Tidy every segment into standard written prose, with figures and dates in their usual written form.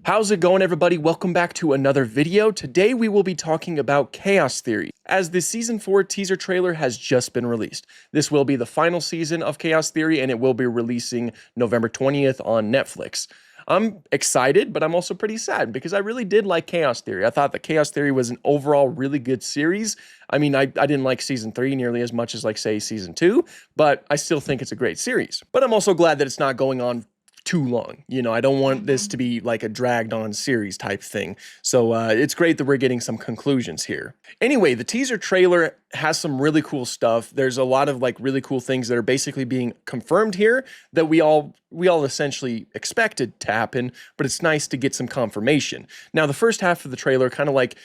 How's it going, everybody? Welcome back to another video. Today we will be talking about Chaos Theory, as the Season 4 teaser trailer has just been released. This will be the final season of Chaos Theory, and it will be releasing November 20th on Netflix. I'm excited, but I'm also pretty sad because I really did like Chaos Theory. I thought that Chaos Theory was an overall really good series. I mean, I didn't like Season 3 nearly as much as, like, say, Season 2, but I still think it's a great series. But I'm also glad that it's not going on too long. You know, I don't want this to be like a dragged on series type thing. So it's great that we're getting some conclusions here. Anyway, the teaser trailer has some really cool stuff. There's a lot of like really cool things that are basically being confirmed here that we all essentially expected to happen, but it's nice to get some confirmation. Now, the first half of the trailer kind of like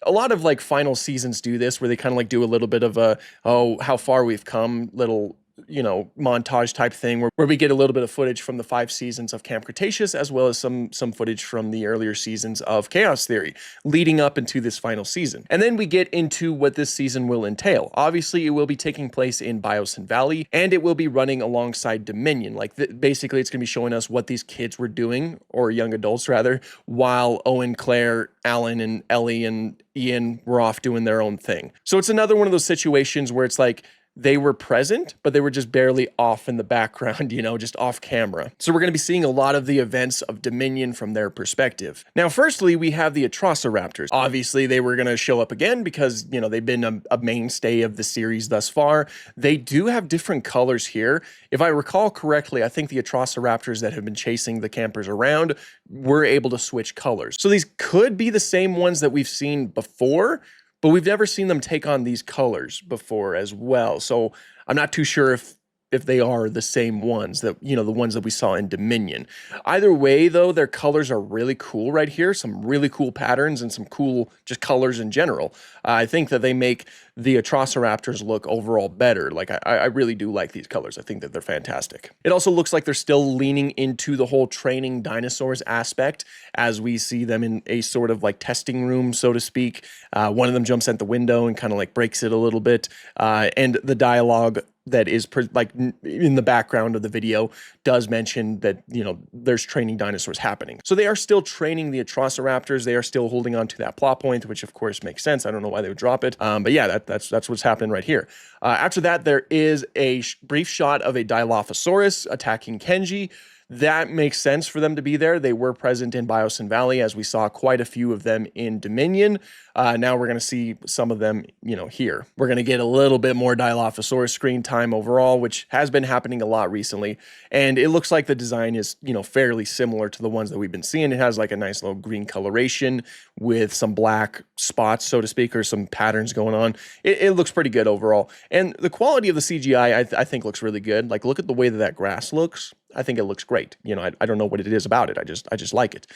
a lot of like final seasons do this, where they kind of like do a little bit of a, oh, how far we've come, little, you know, montage type thing where we get a little bit of footage from the 5 seasons of Camp Cretaceous, as well as some footage from the earlier seasons of Chaos Theory leading up into this final season. And then we get into what this season will entail. Obviously, it will be taking place in Biosyn Valley, and it will be running alongside Dominion. Like, basically, it's going to be showing us what these kids were doing, or young adults rather, while Owen, Claire, Alan, and Ellie, and Ian were off doing their own thing. So it's another one of those situations where it's like, they were present, but they were just barely off in the background, you know, just off camera. So we're going to be seeing a lot of the events of Dominion from their perspective. Now, firstly, we have the Atrociraptors. Obviously, they were going to show up again because, you know, they've been a mainstay of the series thus far. They do have different colors here. If I recall correctly, I think the Atrociraptors that have been chasing the campers around were able to switch colors. So these could be the same ones that we've seen before, but we've never seen them take on these colors before as well. So I'm not too sure if they are the same ones that, you know, the ones that we saw in Dominion. Either way, though, their colors are really cool right here. Some really cool patterns and some cool just colors in general. I think that they make the Atrociraptors look overall better. Like, I really do like these colors. I think that they're fantastic. It also looks like they're still leaning into the whole training dinosaurs aspect, as we see them in a sort of like testing room, so to speak. One of them jumps at the window and kind of like breaks it a little bit. And the dialogue that is like in the background of the video does mention that, you know, there's training dinosaurs happening. So they are still training the Atrociraptors. They are still holding on to that plot point, which of course makes sense. I don't know why they would drop it. But yeah, that's what's happening right here. After that, there is a brief shot of a Dilophosaurus attacking Kenji. That makes sense for them to be there. They were present in Biosyn Valley, as we saw quite a few of them in Dominion. Now we're going to see some of them, you know, here. We're going to get a little bit more Dilophosaurus screen time overall, which has been happening a lot recently. And it looks like the design is, you know, fairly similar to the ones that we've been seeing. It has like a nice little green coloration with some black spots, so to speak, or some patterns going on. It looks pretty good overall. And the quality of the CGI, I think, looks really good. Like, look at the way that grass looks. I think it looks great. You know, I don't know what it is about it. I just like it.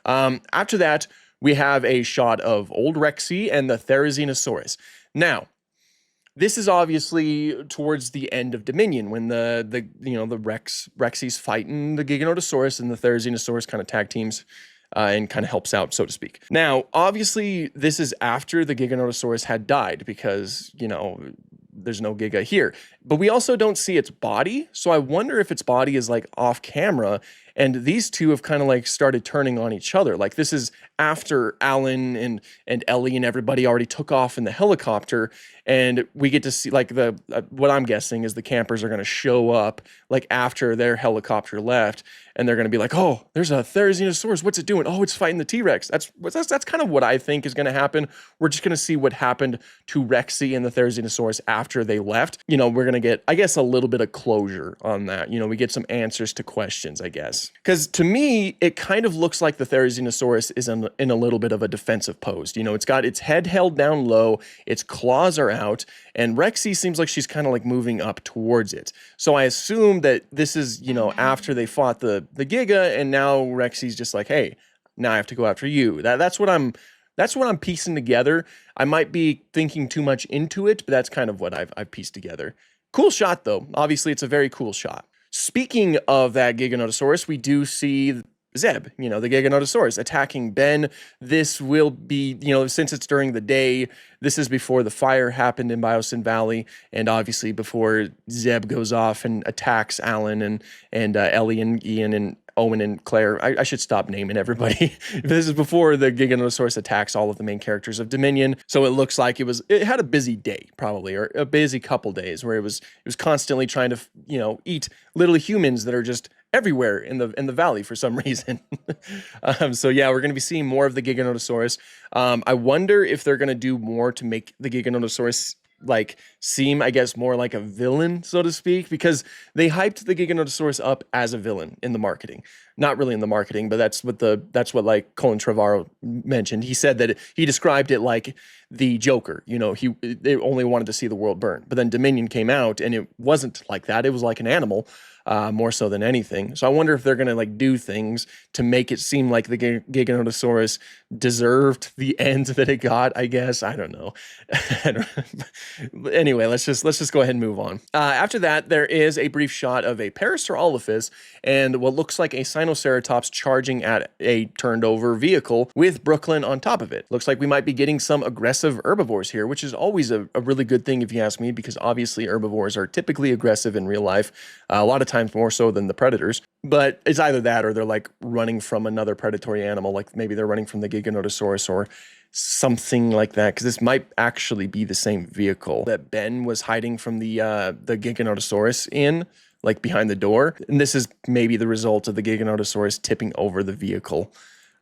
After that, we have a shot of old Rexy and the Therizinosaurus. Now, this is obviously towards the end of Dominion, when the Rexy's fighting the Giganotosaurus, and the Therizinosaurus kind of tag teams and kind of helps out, so to speak. Now, obviously, this is after the Giganotosaurus had died, because, you know, there's no Giga here. But we also don't see its body, so I wonder if its body is like off camera, and these two have kind of like started turning on each other. Like, this is after Alan and Ellie and everybody already took off in the helicopter, and we get to see like what I'm guessing is the campers are going to show up like after their helicopter left, and they're going to be like, oh, there's a Therizinosaurus. What's it doing? Oh, it's fighting the T-Rex. That's kind of what I think is going to happen. We're just going to see what happened to Rexy and the Therizinosaurus after they left. You know, we're going to get, I guess, a little bit of closure on that. You know, we get some answers to questions, I guess. Because to me, it kind of looks like the Therizinosaurus is in a little bit of a defensive pose. You know, it's got its head held down low, its claws are out, and Rexy seems like she's kind of like moving up towards it. So I assume that this is, you know, after they fought the Giga, and now Rexy's just like, hey, now I have to go after you. That's what I'm piecing together. I might be thinking too much into it, but that's kind of what I've pieced together. Cool shot, though. Obviously, it's a very cool shot. Speaking of that Giganotosaurus, we do see Zeb, you know, the Giganotosaurus, attacking Ben. This will be, you know, since it's during the day, this is before the fire happened in Biosyn Valley, and obviously before Zeb goes off and attacks Alan and Ellie and Ian and Owen and Claire. I should stop naming everybody. This is before the Giganotosaurus attacks all of the main characters of Dominion. So it looks like it had a busy day probably, or a busy couple days where it was constantly trying to, eat little humans that are just everywhere in the valley for some reason. So yeah, we're going to be seeing more of the Giganotosaurus. I wonder if they're going to do more to make the Giganotosaurus like seem, I guess, more like a villain, so to speak, because they hyped the Giganotosaurus up as a villain in the marketing. Not really in the marketing, but that's what like Colin Trevorrow mentioned. He said that he described it like the Joker. They only wanted to see the world burn. But then Dominion came out and it wasn't like that. It was like an animal. More so than anything. So I wonder if they're going to like do things to make it seem like the Giganotosaurus deserved the end that it got, I guess. I don't know. Anyway, let's just go ahead and move on. After that, there is a brief shot of a Parasaurolophus and what looks like a Sinoceratops charging at a turned over vehicle with Brooklyn on top of it. Looks like we might be getting some aggressive herbivores here, which is always a really good thing if you ask me, because obviously herbivores are typically aggressive in real life. A lot of times more so than the predators, but it's either that or they're like running from another predatory animal, like maybe they're running from the Giganotosaurus or something like that, because this might actually be the same vehicle that Ben was hiding from the Giganotosaurus in, like behind the door, and this is maybe the result of the Giganotosaurus tipping over the vehicle.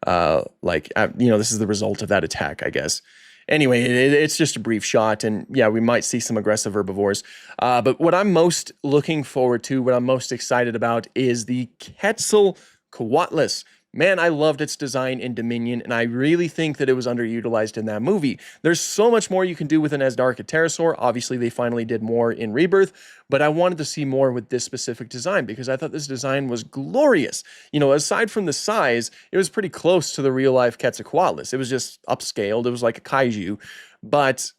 This is the result of that attack, I guess. Anyway, it's just a brief shot, and yeah, we might see some aggressive herbivores. But what I'm most looking forward to, what I'm most excited about, is the Quetzalcoatlus. Man, I loved its design in Dominion, and I really think that it was underutilized in that movie. There's so much more you can do with an Asdarca pterosaur. Obviously, they finally did more in Rebirth, but I wanted to see more with this specific design because I thought this design was glorious. Aside from the size, it was pretty close to the real-life Quetzalcoatlus. It was just upscaled. It was like a kaiju, but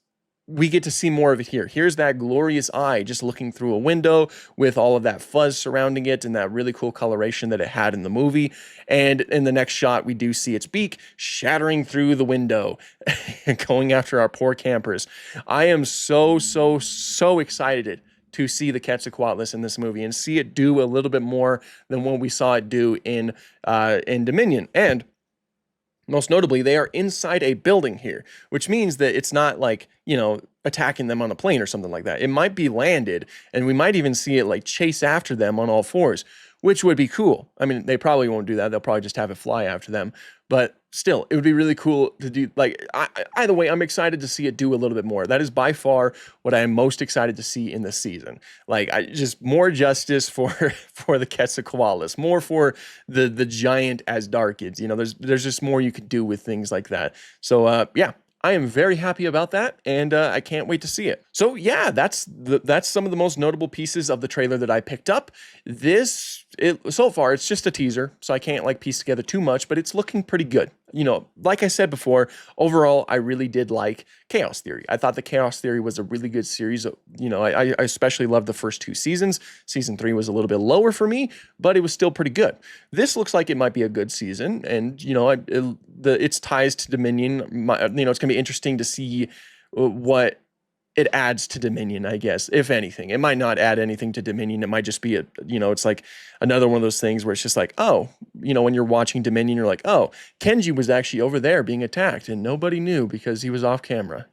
we get to see more of it here. Here's that glorious eye just looking through a window with all of that fuzz surrounding it and that really cool coloration that it had in the movie. And in the next shot, we do see its beak shattering through the window, going after our poor campers. I am so excited to see the Quetzalcoatlus in this movie and see it do a little bit more than what we saw it do in Dominion. And most notably, they are inside a building here, which means that it's not like, attacking them on a plane or something like that. It might be landed, and we might even see it like chase after them on all fours, which would be cool. I mean, they probably won't do that. They'll probably just have it fly after them. But still, it would be really cool to do. Like, either way, I'm excited to see it do a little bit more. That is by far what I am most excited to see in this season. Like, just more justice for the Quetzalcoatlus, more for the giant Asdarchids. There's just more you could do with things like that. So yeah. I am very happy about that, and I can't wait to see it. So yeah, that's some of the most notable pieces of the trailer that I picked up. So far, it's just a teaser, so I can't like piece together too much, but it's looking pretty good. Like I said before, overall, I really did like Chaos Theory. I thought the Chaos Theory was a really good series. I especially loved the first 2 seasons. Season 3 was a little bit lower for me, but it was still pretty good. This looks like it might be a good season, and its ties to Dominion. It's gonna be interesting to see what it adds to Dominion, I guess, if anything. It might not add anything to Dominion. It might just be it's like another one of those things where it's just like, oh, when you're watching Dominion, you're like, oh, Kenji was actually over there being attacked and nobody knew because he was off camera.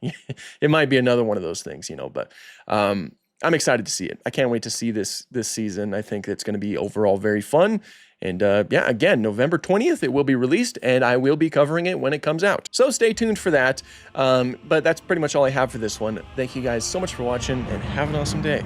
It might be another one of those things, but I'm excited to see it. I can't wait to see this season. I think it's going to be overall very fun. And yeah, again, November 20th, it will be released, and I will be covering it when it comes out. So stay tuned for that. But that's pretty much all I have for this one. Thank you guys so much for watching, and have an awesome day.